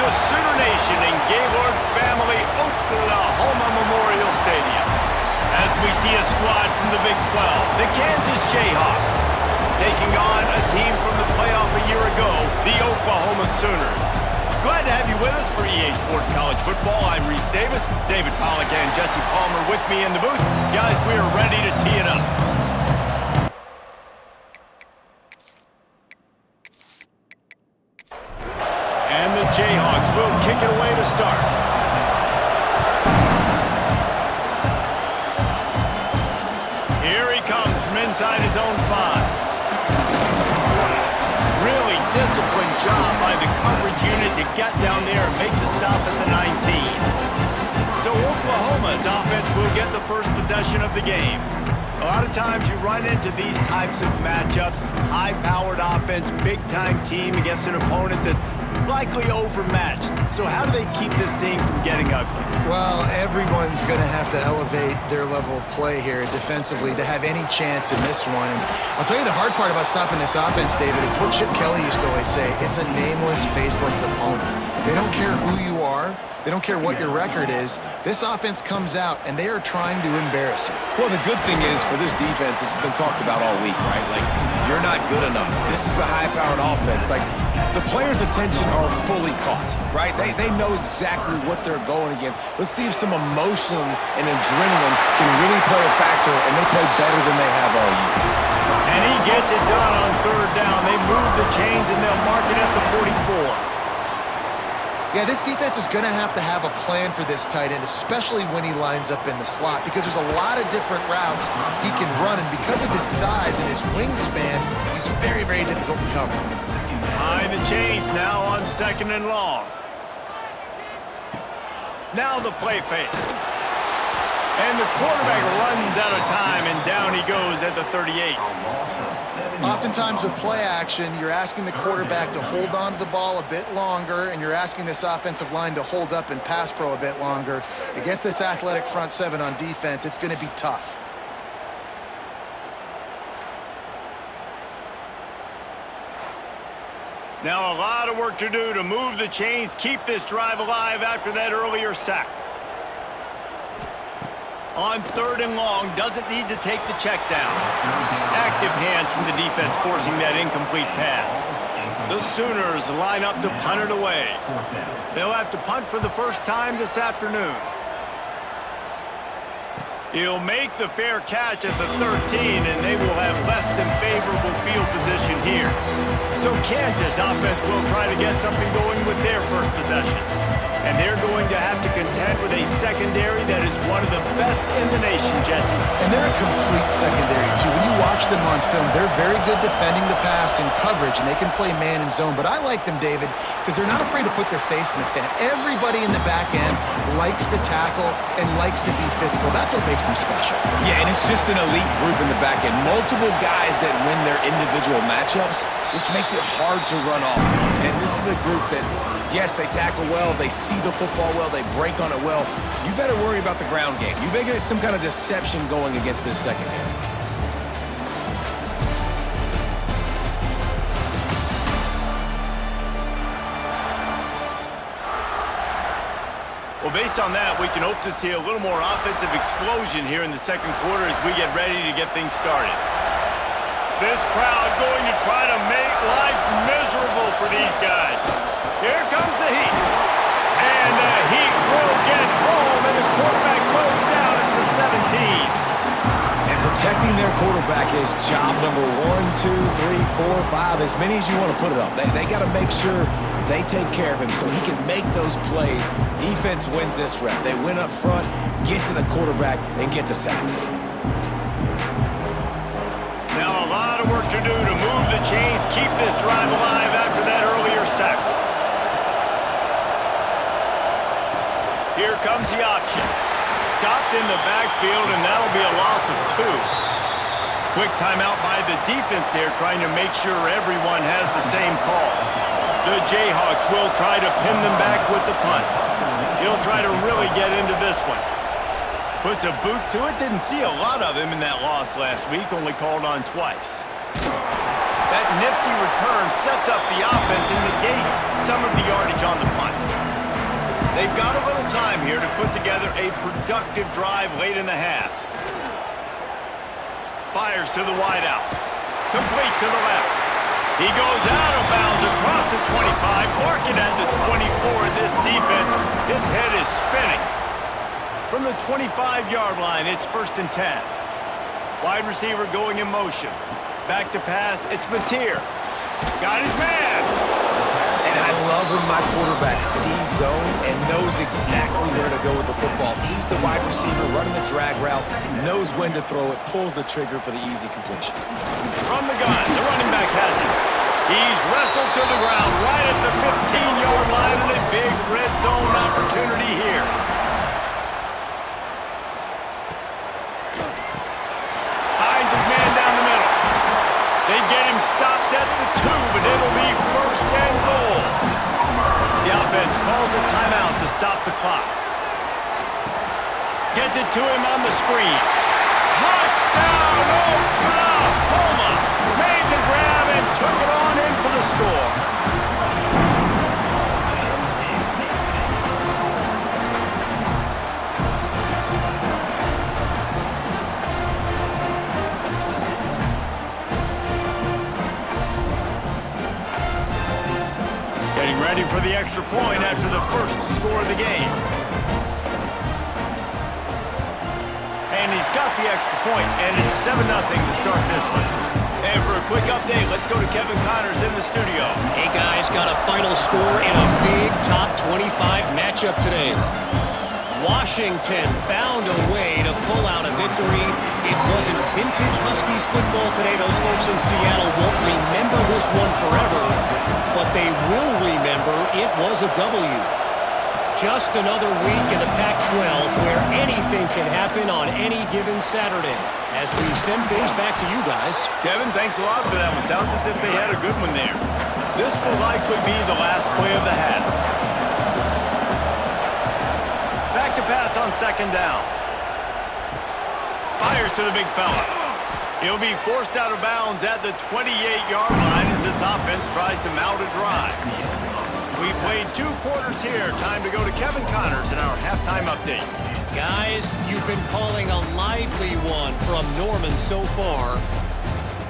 to Sooner Nation and Gaylord Family Oklahoma Memorial Stadium. As we see a squad from the Big 12, the Kansas Jayhawks, taking on a team from the playoff a year ago, the Oklahoma Sooners. Glad to have you with us for EA Sports College Football. I'm Reese Davis, David Pollack and Jesse Palmer with me in the booth. Guys, we are ready to tee it up. And the Jayhawks will kick it away to start. Here he comes from inside his own 5. Really disciplined job by the coverage unit to get down there and make the stop at the 19. So Oklahoma's offense will get the first possession of the game. A lot of times you run into these types of matchups, high-powered offense, big-time team against an opponent that's likely overmatched. So how do they keep this thing from getting ugly? Well, everyone's going to have to elevate their level of play here defensively to have any chance in this one. And I'll tell you the hard part about stopping this offense, David, it's what Chip Kelly used to always say. It's a nameless, faceless opponent. They don't care who you are. They don't care what your record is. This offense comes out, and they are trying to embarrass you. Well, the good thing is for this defense, it's been talked about all week, right? Like, you're not good enough. This is a high-powered offense. Like, the players' attention are fully caught, right? They know exactly what they're going against. Let's see if some emotion and adrenaline can really play a factor, and they play better than they have all year. And he gets it done on third down. They move the chains, and they'll mark it at the 44. Yeah, this defense is going to have a plan for this tight end, especially when he lines up in the slot, because there's a lot of different routes he can run, and because of his size and his wingspan, he's very, very difficult to cover. Behind the chains now on 2nd and long. Now the play fake. And the quarterback runs out of time, and down he goes at the 38. Oftentimes with play action, you're asking the quarterback to hold on to the ball a bit longer, and you're asking this offensive line to hold up and pass pro a bit longer. Against this athletic front 7 on defense, it's going to be tough. Now a lot of work to do to move the chains, keep this drive alive after that earlier sack. On 3rd and long, doesn't need to take the check down. Active hands from the defense forcing that incomplete pass. The Sooners line up to punt it away. They'll have to punt for the first time this afternoon. He'll make the fair catch at the 13, and they will have less than favorable field position here. So Kansas offense will try to get something going with their first possession. And they're going to have to contend with a secondary that is one of the best in the nation, Jesse. And they're a complete secondary, too. When you watch them on film, they're very good defending the pass in coverage, and they can play man and zone. But I like them, David, because they're not afraid to put their face in the fan. Everybody in the back end likes to tackle and likes to be physical. That's what makes them special. Yeah, and it's just an elite group in the back end. Multiple guys that win their individual matchups, which makes it hard to run offense. And this is a group that, yes, they tackle well, they see the football well, they break on it well. You better worry about the ground game. You better get some kind of deception going against this secondary. Well, based on that, we can hope to see a little more offensive explosion here in the second quarter as we get ready to get things started. This crowd going to try to make life miserable for these guys. Here comes the heat. And the heat will get home, and the quarterback goes down at the 17. And protecting their quarterback is job number 1, 2, 3, 4, 5, as many as you want to put it up. They got to make sure they take care of him so he can make those plays. Defense wins this rep. They win up front, get to the quarterback, and get the sack. Now a lot of work to do to move the chains, keep this drive alive after that earlier sack. Here comes the option. Stopped in the backfield, and that'll be a loss of 2. Quick timeout by the defense there, trying to make sure everyone has the same call. The Jayhawks will try to pin them back with the punt. He'll try to really get into this one. Puts a boot to it. Didn't see a lot of him in that loss last week, only called on twice. That nifty return sets up the offense and negates some of the yardage on the punt. They've got a little time here to put together a productive drive late in the half. Fires to the wideout. Complete to the left. He goes out of bounds across the 25, marking at the 24. This defense, its head is spinning. From the 25-yard line, it's 1st and 10. Wide receiver going in motion. Back to pass, it's Mateer. Got his man. And I love when my quarterback sees zone and knows exactly where to go with the football. Sees the wide receiver running the drag route, knows when to throw it, pulls the trigger for the easy completion. From the gun, the running back has it. He's wrestled to the ground right at the 15-yard line and a big red zone opportunity here. Finds his man down the middle. They get him stopped at the 2, but it'll be 1st and goal. The offense calls a timeout to stop the clock. Gets it to him on the screen. Touchdown, Oklahoma! Made the grab and took it on in for the score. Getting ready for the extra point after the first score of the game. And he's got the extra point, and it's 7-0 to start this one. And for a quick update, let's go to Kevin Connors in the studio. Hey guys, got a final score in a big top 25 matchup today. Washington found a way to pull out a victory. It wasn't vintage Huskies football today. Those folks in Seattle won't remember this one forever, but they will remember it was a W. Just another week in the Pac-12 where anything can happen on any given Saturday. As we send things back to you guys. Kevin, thanks a lot for that one. Sounds as if they had a good one there. This will likely be the last play of the half. Back to pass on 2nd down. Fires to the big fella. He'll be forced out of bounds at the 28-yard line as this offense tries to mount a drive. We played 2 quarters here. Time to go to Kevin Connors in our halftime update. Guys, you've been calling a lively one from Norman so far.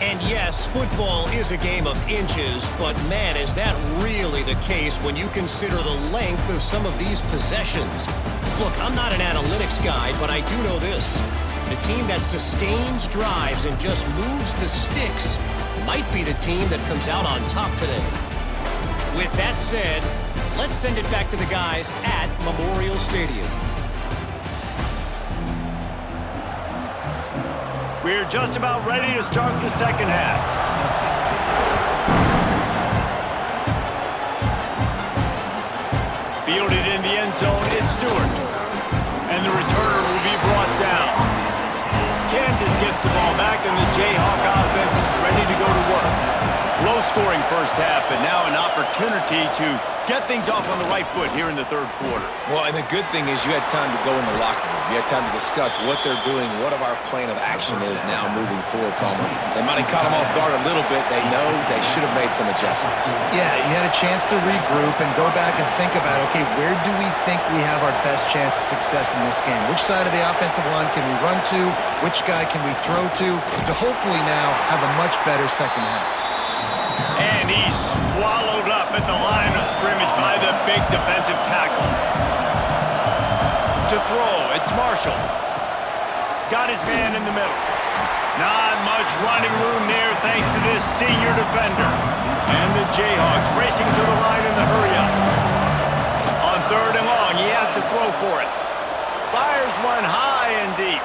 And yes, football is a game of inches, but man, is that really the case when you consider the length of some of these possessions. Look, I'm not an analytics guy, but I do know this. The team that sustains drives and just moves the sticks might be the team that comes out on top today. With that said, let's send it back to the guys at Memorial Stadium. We're just about ready to start the second half. Fielded in the end zone, it's Stewart. And the returner will be brought down. Kansas gets the ball back, and the Jayhawk offense is ready to go to work. Low-scoring first half, but now an opportunity to get things off on the right foot here in the 3rd quarter. Well, and the good thing is you had time to go in the locker room. You had time to discuss what they're doing, what our plan of action is now moving forward, Palmer. They might have caught them off guard a little bit. They know they should have made some adjustments. Yeah, you had a chance to regroup and go back and think about, okay, where do we think we have our best chance of success in this game? Which side of the offensive line can we run to? Which guy can we throw to hopefully now have a much better second half? And he's swallowed up at the line of scrimmage by the big defensive tackle. To throw, it's Marshall. Got his man in the middle. Not much running room there thanks to this senior defender. And the Jayhawks racing to the line in the hurry-up. On 3rd and long, he has to throw for it. Fires one high and deep.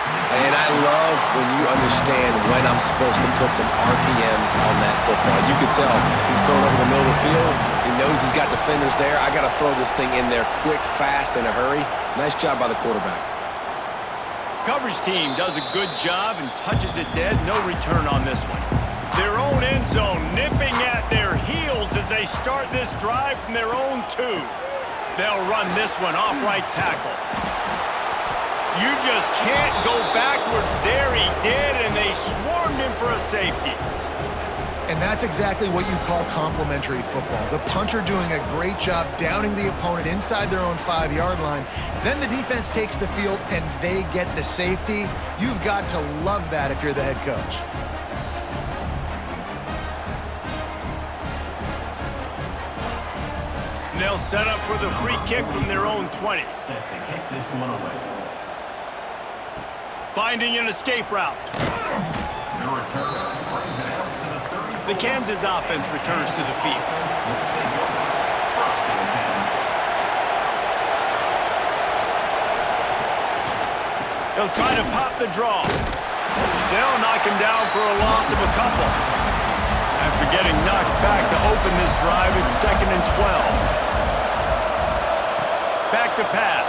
And I love when you understand when I'm supposed to put some RPMs on that football. You can tell he's throwing over the middle of the field. He knows he's got defenders there. I got to throw this thing in there quick, fast, in a hurry. Nice job by the quarterback. Coverage team does a good job and touches it dead. No return on this one. Their own end zone nipping at their heels as they start this drive from their own 2. They'll run this one off right tackle. You just can't go backwards there. He did, and they swarmed him for a safety. And that's exactly what you call complementary football. The punter doing a great job downing the opponent inside their own 5-yard line. Then the defense takes the field and they get the safety. You've got to love that if you're the head coach. And they'll set up for the free kick from their own 20. Set to kick this one away. Finding an escape route. The return brings it out to the 30. The Kansas offense returns to the field. First and 10. They'll try to pop the draw. They'll knock him down for a loss of a couple. After getting knocked back to open this drive, it's 2nd and 12. Back to pass.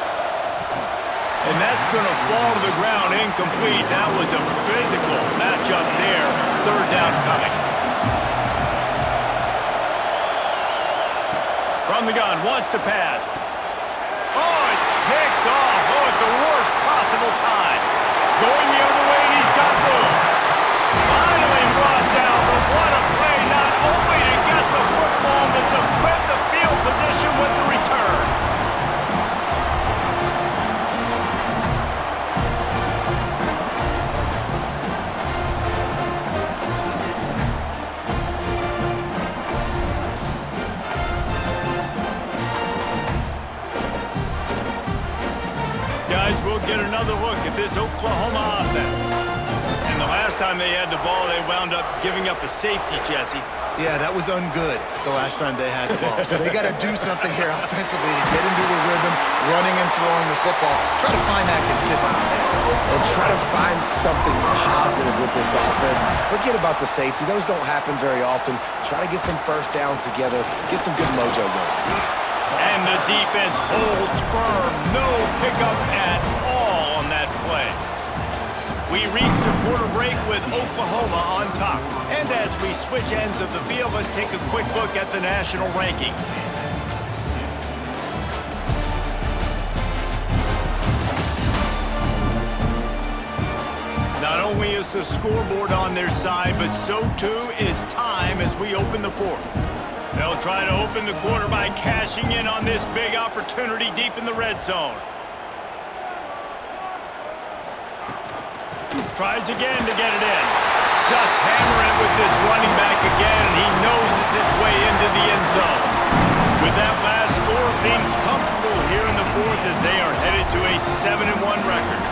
And that's going to fall to the ground incomplete. That was a physical matchup there. 3rd down coming. From the gun, wants to pass. Oh, it's picked off. Oh, at the worst possible time. Going the other way, and he's got room. Finally brought down, but what a play. Not only to get the football, but to flip the field position with the return. Guys, we'll get another look at this Oklahoma offense. And the last time they had the ball, they wound up giving up a safety, Jesse. Yeah, that was ungood the last time they had the ball. So they got to do something here offensively to get into a rhythm, running and throwing the football. Try to find that consistency. And try to find something positive with this offense. Forget about the safety. Those don't happen very often. Try to get some first downs together. Get some good mojo going. And the defense holds firm. No pickup at all on that play. We reach the quarter break with Oklahoma on top. And as we switch ends of the field, let's take a quick look at the national rankings. Not only is the scoreboard on their side, but so too is time as we open the 4th. They'll try to open the quarter by cashing in on this big opportunity deep in the red zone. Tries again to get it in. Just hammering it with this running back again, and he noses his way into the end zone. With that last score, things comfortable here in the 4th as they are headed to a 7-1 record.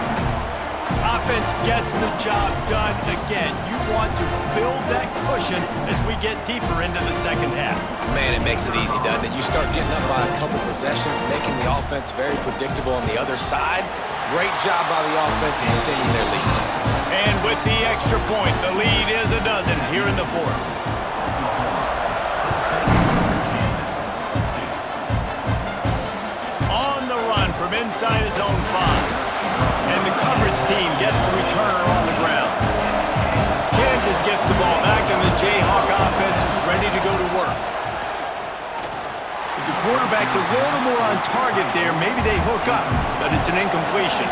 Offense gets the job done again. You want to build that cushion as we get deeper into the second half. Man, it makes it easy, doesn't it? You start getting up by a couple possessions, making the offense very predictable on the other side. Great job by the offense extending their lead. And with the extra point, the lead is a dozen here in the 4th. On the run from inside his own 5. And the coverage team gets the returner on the ground. Kansas gets the ball back, and the Jayhawk offense is ready to go to work. If the quarterback's a little more on target there, maybe they hook up, but it's an incompletion.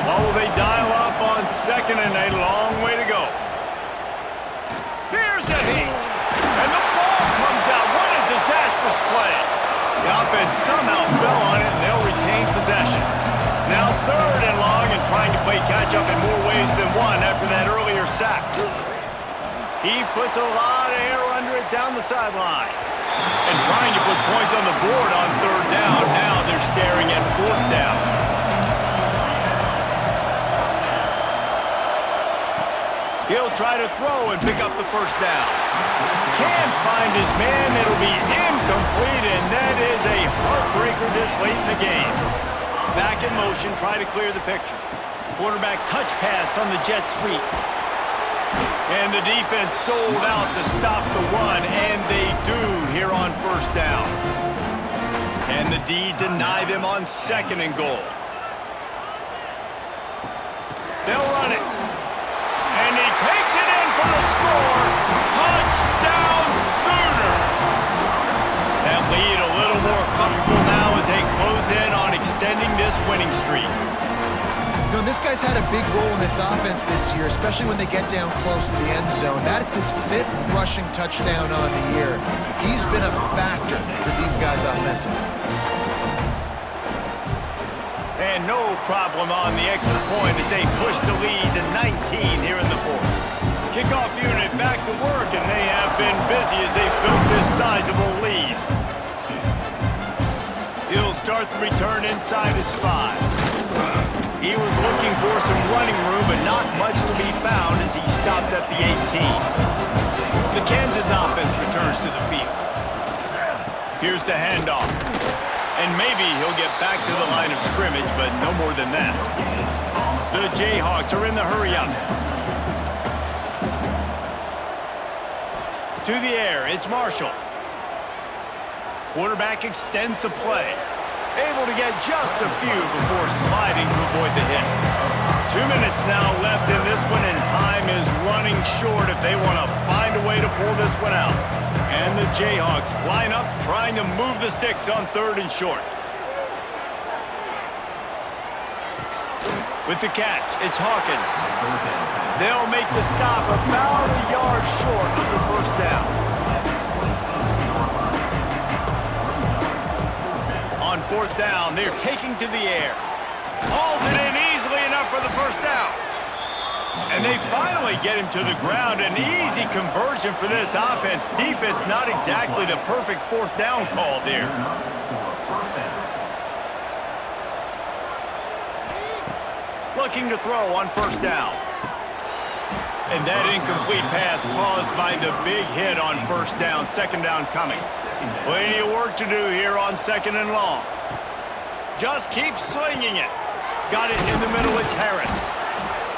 Well, will they dial up on 2nd and a long way to go? Here's a heat, and the ball comes out. What a disastrous play. The offense somehow fell on it, and they'll retain possession. Now 3rd and long, and trying to play catch-up in more ways than one after that earlier sack. He puts a lot of air under it down the sideline. And trying to put points on the board on 3rd down. Now they're staring at 4th down. He'll try to throw and pick up the 1st down. Can't find his man. It'll be incomplete, and that is a heartbreaker this late in the game. Back in motion, try to clear the picture. Quarterback touch pass on the jet sweep. And the defense sold out to stop the run, and they do here on 1st down. Can the D deny them on 2nd and goal? They'll run it. And he takes it in for the score. Touchdown Sooners! That lead a little more comfortable now as they close in on extending this winning streak. You know, this guy's had a big role in this offense this year, especially when they get down close to the end zone. That's his 5th rushing touchdown on the year. He's been a factor for these guys offensively. And no problem on the extra point as they push the lead to 19 here in the 4th. Kickoff unit back to work, and they have been busy as they've built this sizable lead. He'll start the return inside his 5. He was looking for some running room, but not much to be found as he stopped at the 18. The Kansas offense returns to the field. Here's the handoff. And maybe he'll get back to the line of scrimmage, but no more than that. The Jayhawks are in the hurry-up. To the air, it's Marshall. Quarterback extends the play. Able to get just a few before sliding to avoid the hits. 2 minutes now left in this one, and time is running short if they want to find a way to pull this one out. And the Jayhawks line up, trying to move the sticks on 3rd and short. With the catch, it's Hawkins. They'll make the stop about a yard short of the 1st down. On 4th down, they're taking to the air. Hauls it in easily enough for the 1st down. And they finally get him to the ground. An easy conversion for this offense. Defense not exactly the perfect 4th down call there. Looking to throw on 1st down. And that incomplete pass caused by the big hit on 1st down. 2nd down coming. Plenty of work to do here on 2nd and long. Just keep swinging it. Got it in the middle. It's Harris.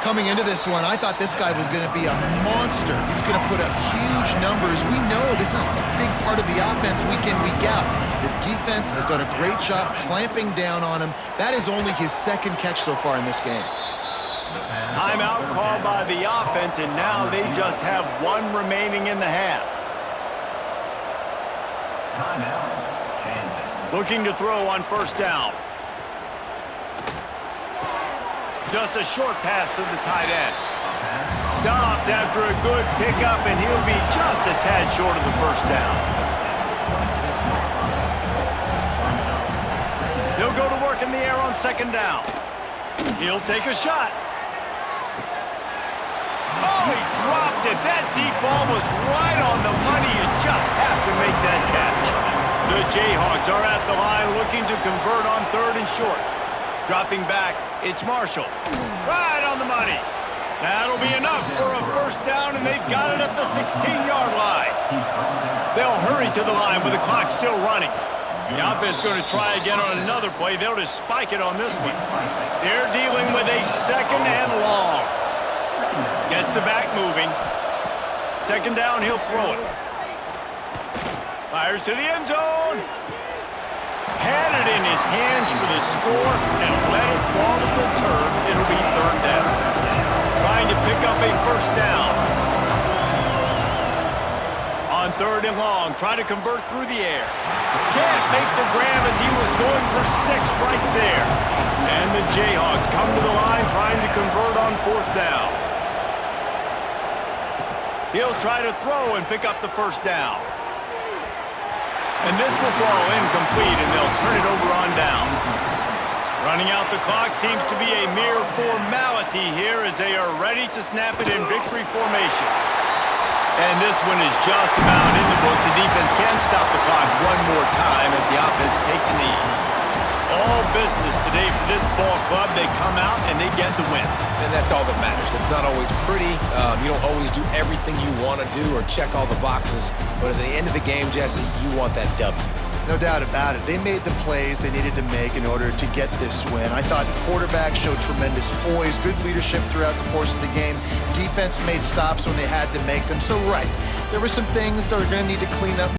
Coming into this one, I thought this guy was going to be a monster. He was going to put up huge numbers. We know this is a big part of the offense week in, week out. The defense has done a great job clamping down on him. That is only his 2nd catch so far in this game. Timeout called by the offense, and now they just have 1 remaining in the half. Timeout, Kansas. Looking to throw on 1st down. Just a short pass to the tight end. Stopped after a good pickup, and he'll be just a tad short of the 1st down. He'll go to work in the air on 2nd down. He'll take a shot. Oh, he dropped it. That deep ball was right on the money. You just have to make that catch. The Jayhawks are at the line looking to convert on 3rd and short. Dropping back, it's Marshall. Right on the money. That'll be enough for a 1st down, and they've got it at the 16-yard line. They'll hurry to the line with the clock still running. The offense going to try again on another play. They'll just spike it on this one. They're dealing with a 2nd and long. Gets the back moving. 2nd down, he'll throw it. Fires to the end zone. Had it in his hands for the score and let it fall to the turf. It'll be 3rd down. Trying to pick up a 1st down. On 3rd and long, trying to convert through the air. Can't make the grab as he was going for 6 right there. And the Jayhawks come to the line trying to convert on 4th down. He'll try to throw and pick up the 1st down. And this will fall incomplete, and they'll turn it over on downs. Running out the clock seems to be a mere formality here as they are ready to snap it in victory formation. And this one is just about in the books. The defense can stop the clock one more time as the offense takes a knee. All business today for this ball club. They come out and they get the win. And that's all that matters. It's not always pretty. You don't always do everything you want to do or check all the boxes. But at the end of the game, Jesse, you want that W. No doubt about it. They made the plays they needed to make in order to get this win. I thought the quarterback showed tremendous poise, good leadership throughout the course of the game. Defense made stops when they had to make them. So, right, there were some things they're going to need to clean up